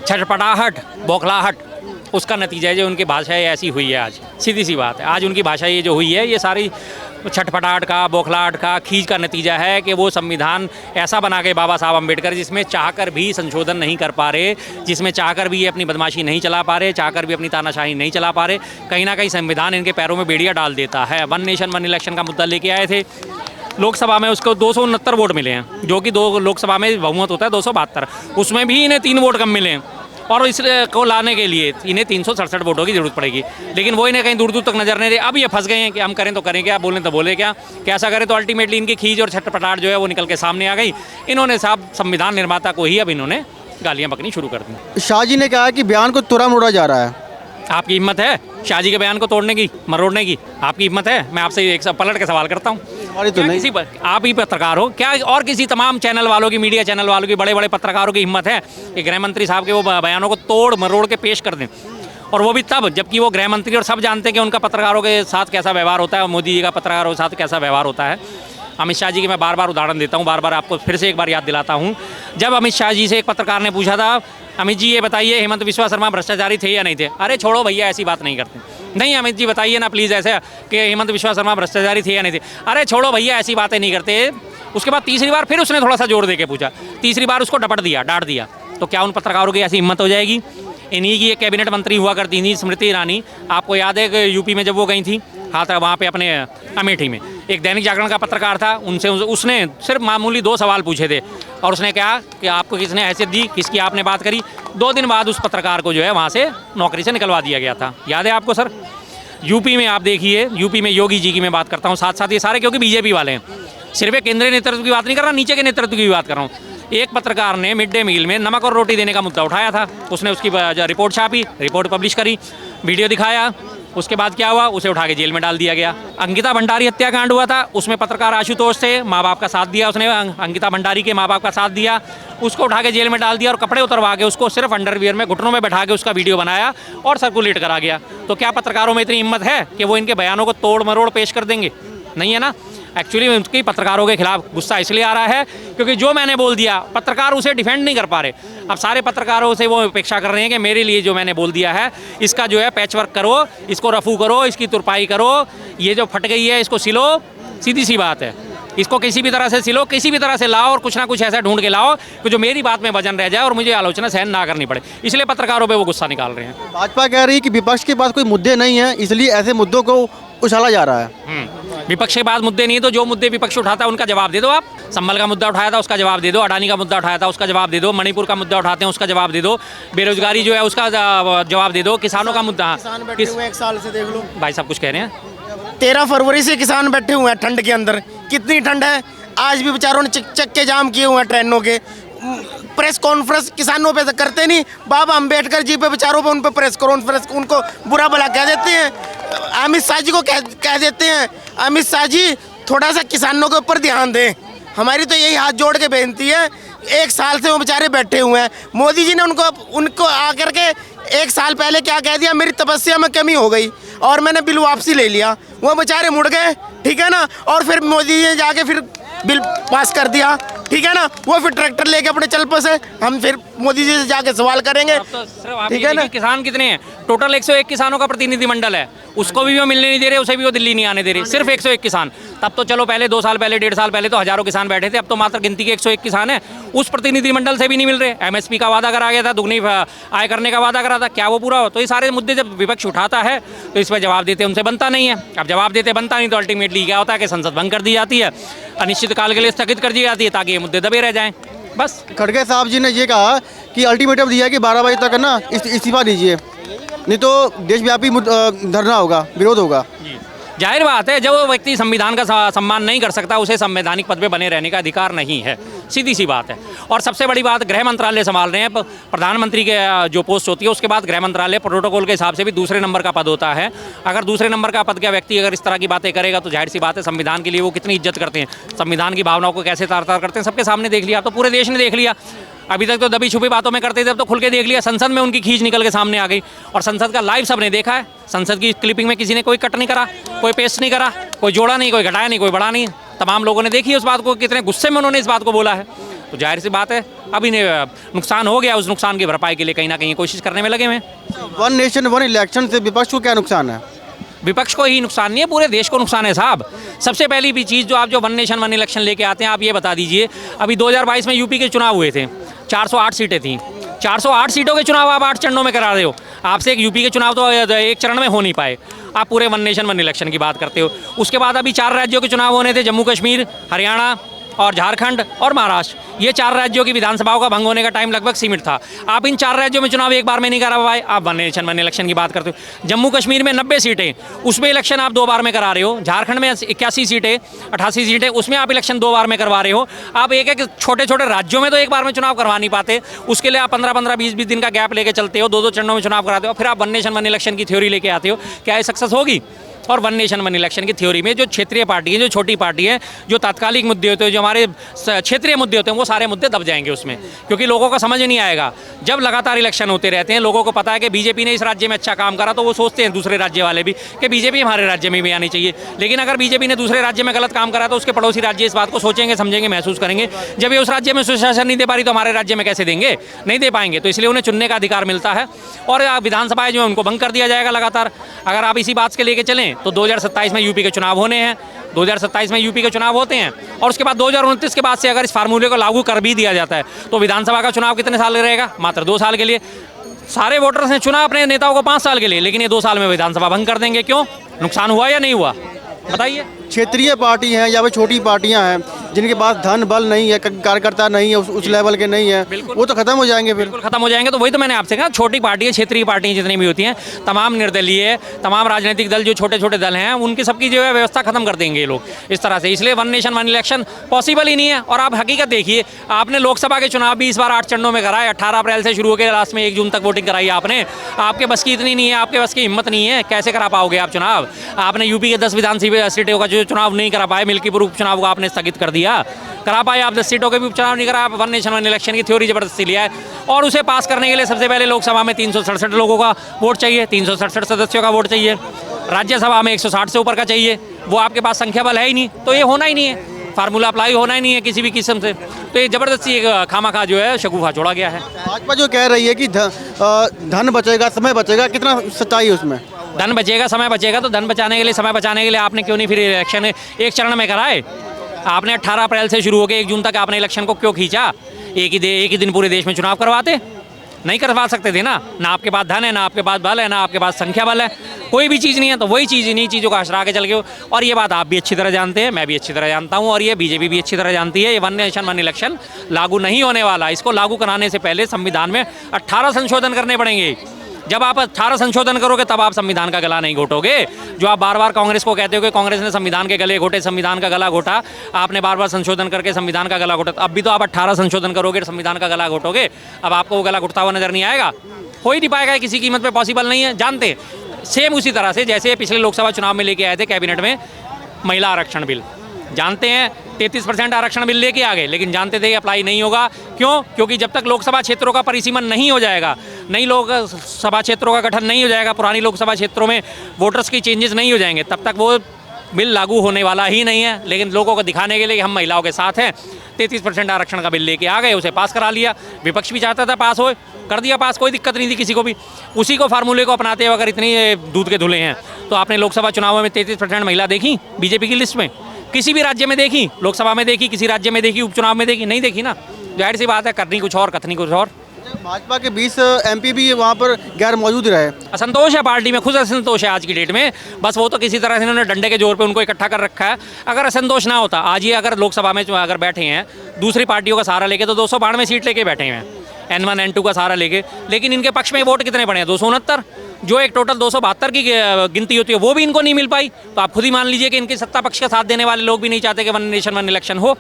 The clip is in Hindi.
छटपटाहट, बौखलाहट, उसका नतीजा है जो उनकी भाषा ऐसी हुई है आज। सीधी सी बात है, आज उनकी भाषा ये जो हुई है, ये सारी छटपटाहट का, बौखलाहट का, खींच का नतीजा है कि वो संविधान ऐसा बना के बाबा साहब अम्बेडकर, जिसमें चाहकर भी संशोधन नहीं कर पा रहे, जिसमें चाहकर भी ये अपनी बदमाशी नहीं चला पा रहे, चाहकर भी अपनी तानाशाही नहीं चला पा रहे। कहीं ना कहीं संविधान इनके पैरों में बेड़िया डाल देता है। वन नेशन वन इलेक्शन का मुद्दा लेके आए थे लोकसभा में, उसको 269 वोट मिले हैं, जो कि दो लोकसभा में बहुमत होता है 272, उसमें भी इन्हें 3 वोट कम मिले हैं। और इसको लाने के लिए इन्हें 367 वोटों की जरूरत पड़ेगी, लेकिन वो इन्हें कहीं दूर दूर तक नजर नहीं रहे। अब ये फंस गए हैं कि हम करें तो करें क्या, बोलें तो बोले क्या, कैसा करें। तो अल्टीमेटली इनकी खींच और छटपटाहट जो है वो निकल के सामने आ गई। इन्होंने साहब संविधान निर्माता को ही अब इन्होंने गालियाँ बकनी शुरू कर दी। शाह जी ने कहा कि बयान को तोड़ा मोड़ा जा रहा है। आपकी हिम्मत है शाह जी के बयान को तोड़ने की, मरोड़ने की? आपकी हिम्मत है? मैं आपसे एक पलट के सवाल करता हूँ, हमारी तो नहीं। किसी आप ही पत्रकार हो क्या, और किसी तमाम चैनल वालों की, मीडिया चैनल वालों की, बड़े बड़े पत्रकारों की हिम्मत है कि गृह मंत्री साहब के वो बयानों को तोड़ मरोड़ के पेश कर दें? और वो भी तब जबकि वो गृह मंत्री और सब जानते हैं कि उनका पत्रकारों के साथ कैसा व्यवहार होता है और मोदी जी का पत्रकारों के साथ कैसा व्यवहार होता है। अमित शाह जी की मैं बार बार उदाहरण देता हूँ, बार बार आपको फिर से एक बार याद दिलाता हूँ। जब अमित शाह जी से एक पत्रकार ने पूछा था, अमित जी ये बताइए हेमंत बिस्वा शर्मा भ्रष्टाचारी थे या नहीं थे? अरे छोड़ो भैया, ऐसी बात नहीं करते। नहीं अमित जी बताइए ना प्लीज़ ऐसे कि हेमंत बिस्वा शर्मा भ्रष्टाचारी थे या नहीं थे? अरे छोड़ो भैया, ऐसी बातें नहीं करते। उसके बाद तीसरी बार फिर उसने थोड़ा सा जोर दे के पूछा, तीसरी बार उसको डपट दिया, डांट दिया। तो क्या उन पत्रकारों की ऐसी हिम्मत हो जाएगी? इन्हीं की एक कैबिनेट मंत्री हुआ करती थी स्मृति ईरानी, आपको याद है कि यूपी में जब वो गई थी, हाँ था वहाँ पे अपने अमेठी में, एक दैनिक जागरण का पत्रकार था, उनसे उसने सिर्फ मामूली 2 सवाल पूछे थे और उसने कहा कि आपको किसने हैसियत दी, किसकी आपने बात करी। 2 दिन बाद उस पत्रकार को जो है वहाँ से नौकरी से निकलवा दिया गया था। याद है आपको सर? यूपी में आप देखिए, यूपी में योगी जी की मैं बात करता हूँ, साथ साथ ये सारे क्योंकि बीजेपी वाले हैं, सिर्फ एक केंद्रीय नेतृत्व की बात नहीं कर रहा, नीचे के नेतृत्व की भी बात कर रहा हूँ। एक पत्रकार ने मिड डे मील में नमक और रोटी देने का मुद्दा उठाया था, उसने उसकी रिपोर्ट छापी, रिपोर्ट पब्लिश करी, वीडियो दिखाया, उसके बाद क्या हुआ, उसे उठा के जेल में डाल दिया गया। अंकिता भंडारी हत्याकांड हुआ था, उसमें पत्रकार आशुतोष थे, माँ बाप का साथ दिया उसने, अंकिता भंडारी के माँ बाप का साथ दिया, उसको उठा के जेल में डाल दिया और कपड़े उतरवा के उसको सिर्फ अंडरवियर में घुटनों में बैठा के उसका वीडियो बनाया और सर्कुलेट करा गया। तो क्या पत्रकारों में इतनी हिम्मत है कि वो इनके बयानों को तोड़ मरोड़ पेश कर देंगे? नहीं है ना। एक्चुअली उनकी पत्रकारों के खिलाफ गुस्सा इसलिए आ रहा है क्योंकि जो मैंने बोल दिया पत्रकार उसे डिफेंड नहीं कर पा रहे। अब सारे पत्रकारों से वो अपेक्षा कर रहे हैं कि मेरे लिए जो मैंने बोल दिया है इसका जो है पैच वर्क करो, इसको रफू करो, इसकी तुरपाई करो, ये जो फट गई है इसको सिलो। सीधी सी बात है, इसको किसी भी तरह से सिलो, किसी भी तरह से लाओ और कुछ ना कुछ ऐसा ढूंढ के लाओ कि जो मेरी बात में वजन रह जाए और मुझे आलोचना सहन ना करनी पड़े। इसलिए पत्रकारों पे वो गुस्सा निकाल रहे हैं। भाजपा कह रही है कि विपक्ष के पास कोई मुद्दे नहीं है, इसलिए ऐसे मुद्दों को उछाला जा रहा है। विपक्ष के पास मुद्दे नहीं, तो जो मुद्दे विपक्ष उठाता है उनका जवाब दे दो आप। संभल का मुद्दा उठाया था उसका जवाब दे दो, अडानी का मुद्दा उठाया था उसका जवाब दे दो, मणिपुर का मुद्दा उठाते हैं उसका जवाब दे दो, बेरोजगारी जो है उसका जवाब दे दो, किसानों का मुद्दा। एक साल से देख लो भाई साहब कुछ कह रहे हैं। 13 फरवरी से किसान बैठे हुए हैं ठंड के अंदर। कितनी ठंड है, आज भी बेचारों ने चक्के जाम किए हुए हैं ट्रेनों के। प्रेस कॉन्फ्रेंस किसानों पे करते नहीं, बाबा अम्बेडकर जी पे बेचारों पे उन पे प्रेस कॉन्फ्रेंस उनको बुरा भला कह देते हैं। अमित शाह जी को कह देते हैं, अमित शाह जी थोड़ा सा किसानों के ऊपर ध्यान दें। हमारी तो यही हाथ जोड़ के बेनती है। 1 साल से वो बेचारे बैठे हुए हैं। मोदी जी ने उनको आकर के 1 साल पहले क्या कह दिया, मेरी तपस्या में कमी हो गई और मैंने बिल वापसी ले लिया। वो बेचारे मुड़ गए, ठीक है ना। और फिर मोदी जी ने जाके फिर बिल पास कर दिया, ठीक है ना। वो फिर ट्रैक्टर लेके अपने चल पसे। हम फिर मोदी जी से जाके सवाल करेंगे, ठीक है ना। किसान कितने हैं? टोटल 101 किसानों का प्रतिनिधिमंडल है, उसको भी वो मिलने नहीं दे रहे, उसे भी वो दिल्ली नहीं आने दे रहे। सिर्फ 101 किसान। तब तो चलो पहले 2 साल पहले 1.5 साल पहले तो हजारों किसान बैठे थे, अब तो मात्र गिनती के 101 किसान हैं। उस प्रतिनिधिमंडल से भी नहीं मिल रहे। एमएसपी का वादा करा गया था, दुगनी आय करने का वादा करा था, क्या वो पूरा हो? तो ये सारे मुद्दे जब विपक्ष उठाता है तो इस पर जवाब देते उनसे बनता नहीं है। अब जवाब देते बनता नहीं तो अल्टीमेटली क्या होता है कि संसद भंग कर दी जाती है, अनिश्चित काल के लिए स्थगित कर दी जाती है ताकि ये मुद्दे दबे रह जाएं। बस खड़गे साहब जी ने ये कहा कि अल्टीमेटम दिया कि 12 बजे तक है ना इस्तीफा दीजिए, नहीं तो देशव्यापी धरना होगा, विरोध होगा। जाहिर बात है, जब वो व्यक्ति संविधान का सम्मान नहीं कर सकता उसे संवैधानिक पद पे बने रहने का अधिकार नहीं है। सीधी सी बात है। और सबसे बड़ी बात, गृह मंत्रालय संभाल रहे हैं, प्रधानमंत्री के जो पोस्ट होती है उसके बाद गृह मंत्रालय प्रोटोकॉल के हिसाब से भी दूसरे नंबर का पद होता है। अगर दूसरे नंबर का पद का व्यक्ति अगर इस तरह की बातें करेगा तो जाहिर सी बात है संविधान के लिए वो कितनी इज्जत करते हैं, संविधान की भावनाओं को कैसे तार तार करते हैं, सबके सामने देख लिया। तो पूरे देश ने देख लिया। अभी तक तो दबी छुपी बातों में करते थे, अब तो खुल के देख लिया। संसद में उनकी खींच निकल के सामने आ गई और संसद का लाइव सबने देखा है। संसद की क्लिपिंग में किसी ने कोई कट नहीं करा, कोई पेस्ट नहीं करा, कोई जोड़ा नहीं, कोई घटाया नहीं, कोई बढ़ा नहीं। तमाम लोगों ने देखी उस बात को, कितने गुस्से में उन्होंने इस बात को बोला है। तो जाहिर सी बात है अब इन्हें नुकसान हो गया, उस नुकसान की भरपाई के लिए कहीं ना कहीं कोशिश करने में लगे हुए हैं। वन नेशन वन इलेक्शन से विपक्ष को क्या नुकसान है? विपक्ष को ही नुकसान नहीं है, पूरे देश को नुकसान है साहब। सबसे पहली भी चीज़ जो आप जो वन नेशन वन इलेक्शन लेके आते हैं, आप ये बता दीजिए, अभी 2022 में यूपी के चुनाव हुए थे, 408 सीटें थी, 408 सीटों के चुनाव आप 8 चरणों में करा रहे हो। आपसे एक यूपी के चुनाव तो एक चरण में हो नहीं पाए, आप पूरे वन नेशन वन इलेक्शन की बात करते हो। उसके बाद अभी 4 राज्यों के चुनाव होने थे, जम्मू कश्मीर, हरियाणा और झारखंड और महाराष्ट्र। ये 4 राज्यों की विधानसभाओं का भंग होने का टाइम लगभग सीमित था। आप इन 4 राज्यों में चुनाव एक बार में नहीं करा पाए, आप वन नेशन वन इलेक्शन की बात करते हो। जम्मू कश्मीर में 90 सीटें, उसमें इलेक्शन आप 2 बार में करा रहे हो। झारखंड में 81 सीटें, 88 सीटें, उसमें आप इलेक्शन 2 बार में करवा रहे हो। आप एक एक छोटे छोटे राज्यों में तो एक बार में चुनाव करवा नहीं पाते, उसके लिए आप 15-15, 20-20 दिन का गैप लेके चलते हो, 2-2 चरणों में चुनाव कराते हो, फिर आप वन नेशन वन इलेक्शन की थ्योरी लेके आते हो। क्या ये सक्सेस होगी? और वन नेशन वन इलेक्शन की थ्योरी में जो क्षेत्रीय पार्टी है, जो छोटी पार्टी है, जो तात्कालिक मुद्दे होते हैं, जो हमारे क्षेत्रीय मुद्दे होते हैं, वो सारे मुद्दे दब जाएंगे उसमें, क्योंकि लोगों को समझ नहीं आएगा। जब लगातार इलेक्शन होते रहते हैं, लोगों को पता है कि बीजेपी ने इस राज्य में अच्छा काम करा, तो वो सोचते हैं दूसरे राज्य वाले भी कि बीजेपी हमारे राज्य में भी आनी चाहिए। लेकिन अगर बीजेपी ने दूसरे राज्य में गलत काम करा तो उसके पड़ोसी राज्य इस बात को सोचेंगे, समझेंगे, महसूस करेंगे। जब ये उस राज्य में सुशासन नहीं दे पा रही तो हमारे राज्य में कैसे देंगे? नहीं दे पाएंगे। तो इसलिए उन्हें चुनने का अधिकार मिलता है, और विधानसभाएं जो है उनको भंग कर दिया जाएगा लगातार। अगर आप इसी बात के लेके चलें तो 2027 में यूपी के चुनाव होने हैं, 2027 में यूपी के चुनाव होते हैं, और उसके बाद 2029 के बाद से अगर इस फार्मूले को लागू कर भी दिया जाता है तो विधानसभा का चुनाव कितने साल रहेगा? मात्र 2 साल के लिए। सारे वोटर्स ने चुना अपने नेताओं को 5 साल के लिए, लेकिन ये 2 साल में विधानसभा भंग कर देंगे। क्यों? नुकसान हुआ या नहीं हुआ? बताइए। क्षेत्रीय पार्टी हैं या फिर छोटी पार्टियां हैं जिनके पास धन बल नहीं है, कार्यकर्ता नहीं है, उस लेवल के नहीं है, वो तो खत्म हो जाएंगे, फिर बिल्कुल खत्म हो जाएंगे। तो वही तो मैंने आपसे कहा, छोटी पार्टियां, क्षेत्रीय पार्टियां जितनी भी होती हैं, तमाम निर्दलीय, तमाम राजनीतिक दल, जो छोटे छोटे दल हैं, उनकी सबकी जो है व्यवस्था खत्म कर देंगे ये लोग इस तरह से। इसलिए one nation one election possible ही नहीं है। और आप हकीकत देखिए, आपने लोकसभा के चुनाव भी इस बार 8 चरणों में कराए, 18 अप्रैल से शुरू होकर लास्ट में 1 जून तक वोटिंग कराई आपने। आपके बस की इतनी नहीं है, आपके बस की हिम्मत नहीं है, कैसे करा पाओगे आप चुनाव? आपने यूपी के 10 विधानसभा सीटों का जो चुनाव नहीं करा पाए, मिल्कीपुर उपचुनाव को आपने स्थगित कर दिया, करा पाए आप 10 सीटों के भी उपचुनाव नहीं करा। आप वन नेशन वन इलेक्शन की थ्योरी जबरदस्ती लिया है, और उसे पास करने के लिए सबसे पहले लोकसभा में 367 लोगों का वोट चाहिए, 367 सदस्यों का वोट चाहिए, राज्यसभा में 160 से ऊपर का चाहिए। वो आपके पास संख्या बल है ही नहीं, तो ये होना ही नहीं है, फार्मूला अप्लाई होना ही नहीं है किसी भी किस्म से। तो ये जबरदस्ती एक खामाखा जो है शगुफा छोड़ा गया है। भाजपा जो कह रही है कि धन बचेगा, समय बचेगा, कितना सच्चाई है उसमें? धन बचेगा, समय बचेगा, तो धन बचाने के लिए, समय बचाने के लिए आपने क्यों नहीं फिर इलेक्शन एक चरण में कराए? आपने 18 अप्रैल से शुरू होकर 1 जून तक आपने इलेक्शन को क्यों खींचा? एक ही दिन पूरे देश में चुनाव करवाते? नहीं करवा सकते थे ना? ना आपके पास धन है, ना आपके पास बल है, ना आपके पास संख्या बल है, कोई भी चीज़ नहीं है। तो वही चीज़, इन्हीं चीज़ों का आश्रा के चल गए। और ये बात आप भी अच्छी तरह जानते हैं, मैं भी अच्छी तरह जानता हूँ, और ये बीजेपी भी अच्छी तरह जानती है। ये वन नेशन वन इलेक्शन लागू नहीं होने वाला। इसको लागू कराने से पहले संविधान में 18 संशोधन करने पड़ेंगे। जब आप 18 संशोधन करोगे तब आप संविधान का गला नहीं घोटोगे। जो आप बार बार कांग्रेस को कहते हो कि कांग्रेस ने संविधान के गले घोटे, संविधान का गला घोटा, आपने बार बार संशोधन करके संविधान का गला घोटा, अब भी तो आप 18 संशोधन करोगे, संविधान का गला घोटोगे, अब आपको वो गला घुटता हुआ नजर नहीं आएगा? हो ही नहीं पाएगा, किसी कीमत पे पॉसिबल नहीं है, जानते। सेम उसी तरह से जैसे पिछले लोकसभा चुनाव में लेके आए थे कैबिनेट में महिला आरक्षण बिल, जानते हैं 33% आरक्षण बिल लेके आ गए, लेकिन जानते थे अप्लाई नहीं होगा। क्यों? क्योंकि जब तक लोकसभा क्षेत्रों का परिसीमन नहीं हो जाएगा, नई लोकसभा क्षेत्रों का गठन नहीं हो जाएगा, पुरानी लोकसभा क्षेत्रों में वोटर्स की चेंजेस नहीं हो जाएंगे, तब तक वो बिल लागू होने वाला ही नहीं है। लेकिन लोगों को दिखाने के लिए हम महिलाओं के साथ हैं, 33% आरक्षण का बिल लेके आ गए, उसे पास करा लिया। विपक्ष भी चाहता था पास हो, कर दिया पास, कोई दिक्कत नहीं थी किसी को भी। उसी को फार्मूले को अपनाते हुए अगर इतनी दूध के धुले हैं, तो आपने लोकसभा चुनावों में 33% महिला देखी बीजेपी की लिस्ट में? किसी भी राज्य में देखी? लोकसभा में देखी? किसी राज्य में देखी? उपचुनाव में देखी? नहीं देखी ना। जाहिर सी बात है, करनी कुछ और, कथनी कुछ और। भाजपा के 20 MP भी वहाँ पर गैर मौजूद रहे। असंतोष है पार्टी में, खुद असंतोष है आज की डेट में। बस वो तो किसी तरह से इन्होंने डंडे के जोर पे उनको इकट्ठा कर रखा है। अगर असंतोष ना होता, आज ये अगर लोकसभा में अगर बैठे हैं दूसरी पार्टियों का सहारा लेके, तो 292 सीट लेके बैठे हैं, N1 N2 का सहारा लेके। लेकिन इनके पक्ष में वोट कितने पड़े हैं? 269, जो एक टोटल 272 की गिनती होती है, वो भी इनको नहीं मिल पाई। तो आप खुद ही मान लीजिए कि इनके सत्ता पक्ष का साथ देने वाले लोग भी नहीं चाहते कि वन नेशन वन इलेक्शन हो।